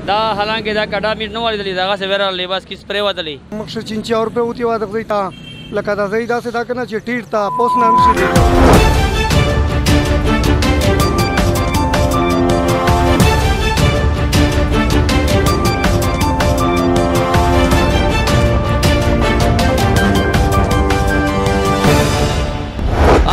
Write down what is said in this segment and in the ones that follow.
دا حالانکه دا کډا میر نه والیدلی دغه څه ویره لباس کې سپری وتلی مخشه چینچی اور په اوتی واده کوي تا لکه دا زیدا سے دا کنه چې ټیټ تا پوس نه نشي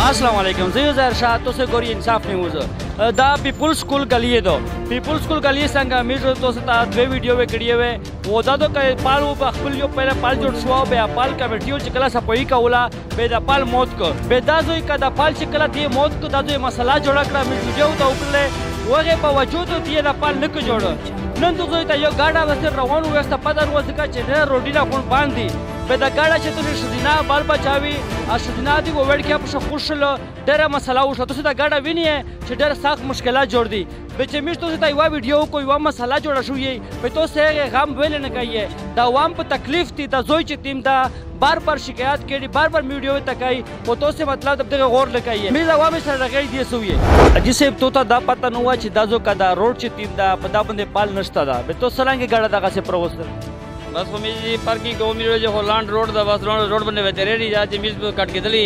अस्सलाम वालेकुम जी ज़ाहिर शाह तो से गोरी इंसाफ न्यूज़ दा पीपल स्कूल गली दो पीपल स्कूल गली संगा मीटर तो से ता दो वीडियो वे कड़िए वे वो दा तो के पाल वो अखबल जो पहले पाल जोड़ सुआ बे पाल का बेटियों चिकला सपोई का उला बे दा पाल मौत को बे दा जो का दा पाल चिकला दिए मौत को दा जो मसला जोड़ा करा मी वीडियो तो उकले वगे बावजूद दिए दा पाल निक जोड़ नन तो ता यो गाड़ा वसे रवान व्यवस्था पदर वो का चेहरा रोटी ना कोन बांधी بدا ګاډه چې تاسو شدینا بال بچاوي ا شدینا دی وړ کې په خوشل ډېره مسله وشو تاسو دا ګاډه وینئ چې ډېر سخت مشکلات جوړ دي به چې مش تاسو ته یو ویډیو کوئی و مسله جوړه شوې په تاسو یې غم ویل نه کوي دا وام په تکلیف دي دا زوی چې تیم دا بار بار شکایت کړي بار بار ویډیو ته کوي او تاسو مطلب دغه غور لکایي مې دا وامه سره راغی دی سوې جسه تو ته دا پته نو چې دا زو کدا روډ چې تیم دا په دا باندې پال نشته دا به تاسو څنګه ګاډه دغه څه پرووستل बस वो मेरी पार्किंग को मेरे जो होलैंड रोड दा बस रोड बने हुए तेरे नहीं जाते मिस कट के दली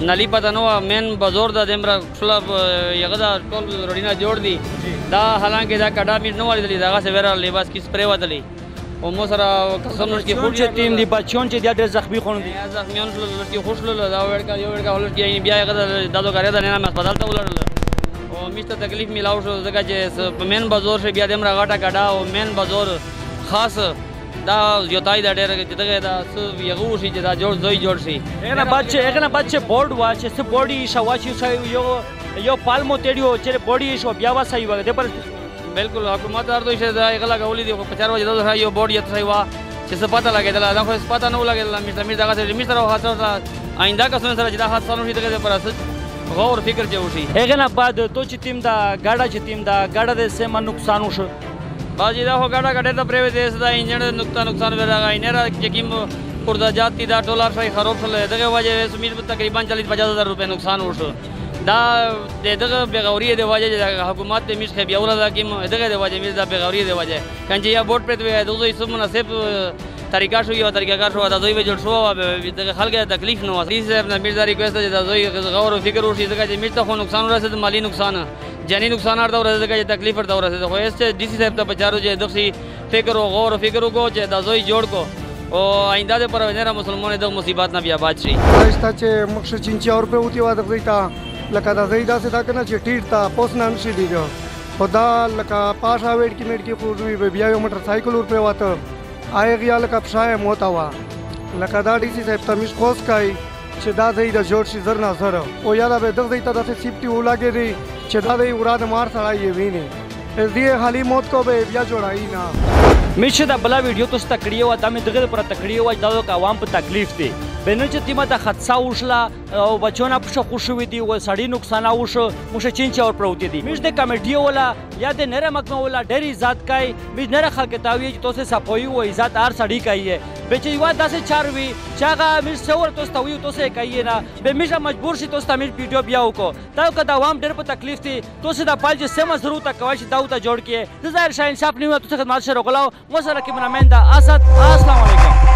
नाली पता नो मेन बाजार दा देमरा क्लब यगदा टोल रोडीना जोड़ दी दा हालांकि दा कड़ा मिस नो वाली दली दा से वेरा लिबास की स्प्रे वाली ओ मोसरा कसम की फुट टीम दी बच्चों चे दिया जख्मी खोन दी जख्मियों लड़की खुश लो दा वेड़का यो वेड़का होल की बिया यगदा दादो करे दा ना अस्पताल ता उलड़ ओ मिस तकलीफ मिलाओ शो जगह जे मेन बाजार से बिया देमरा गाटा कड़ा ओ मेन बाजार खास دا یوتای دا ډېر کې دغه دا یغو شي چې دا جوړ شي اګه نه بچه بورډ وا چې س بورډي شواچی یو پالمو تیډیو چې بورډي شو بیا وا صحیح وګه پر بالکل حکومت دار دوی شه دا اګلا غولې دی 50 بجې دا یو بورډ یت صحیح وا چې څه پته لګیدل دا خو پته نه لګیدل مې دغه مې سره حادثه آینده کسونه سره چې دا حادثه نه شي دغه پر اساس غور فکر چوشي اګه نه بعد تو چې تیم دا گاډه چې تیم دا گاډه د سم نقصان وشو बाजी दा हो गाड़ा गाड़े दा प्रेवे देश दा इंजन नुकसान वेरा इनेरा यकीम खुर्दा जाती दा डॉलर सही खराब चले दगे वजह सुमीर तकरीबन 40-50 हज़ार रुपए नुकसान उठो दा दगे बेगौरी दे वजह हुकूमत दे मिस खबी औला दा किम दगे दे वजह मिस दा बेगौरी दे वजह कंजे या बोर्ड पे दो इसम मुनासिब तरीका शो या तरीका कार शो दा जोई जोड़ शो दगे खल गया तकलीफ नो इस अपना मिर्जा रिक्वेस्ट दा जोई गौर फिक्र उठी दगे मिस तो नुकसान रसे माली नुकसान जानी नुकसान आर दौर से तकलीफ पर दौर से ऐसे डीसी साहब तो बचारो जे दसी फिक्र हो गौर फिक्र को जे दाजोई जोड़ को ओ आइंदा दे पर नेरा मुसलमान दो मुसीबत ना बिया बादशी रास्ता चे मक्ष चिंची और पे उती वाद गईता लका दा जईदा से दा कना चे टीटता पोसना नशी दी जो खुदा लका पाशा वेट की पूरी बिया मोटरसाइकिल ऊपर पे वात आए गया लका पशाए मोतावा लका दा डीसी साहब तमिश खोस काई چې دا ځای د جوړ شي زر نه زر او یاده به دغه ځای ته داسې سیفټي ولاګې دی چې دا د وراد مار سړی یې ویني دې حالي موت کو به بیا جوړایي نه مشه دا بلا ویډیو تاسو تکړی و دا مې دغه پر تکړی و دا د عوام په تکلیف دی بنو چې تیمه د حادثه وشله او بچونه په خوشو دي او سړی نقصان وشو مشه چینچ اور پروت دي مش د کمیټي ولا یا د نره مکمه ولا ډېر عزت کوي مش نره خلک تاوی چې تاسو سپوي او عزت هر سړی کوي به چې یو داسې چاروي چاغه مش څور تاسو توي تاسو کوي نه به مشه مجبور شي تاسو مش ویډیو بیا وکړو دا که د عوام ډېر په تکلیف دي تاسو د پال چې سم ضرورت کوي چې دا ته جوړ کې د ظاهر شاین صاحب نیو تاسو خدمت سره غلاو مو سره کې منامنده اسد السلام علیکم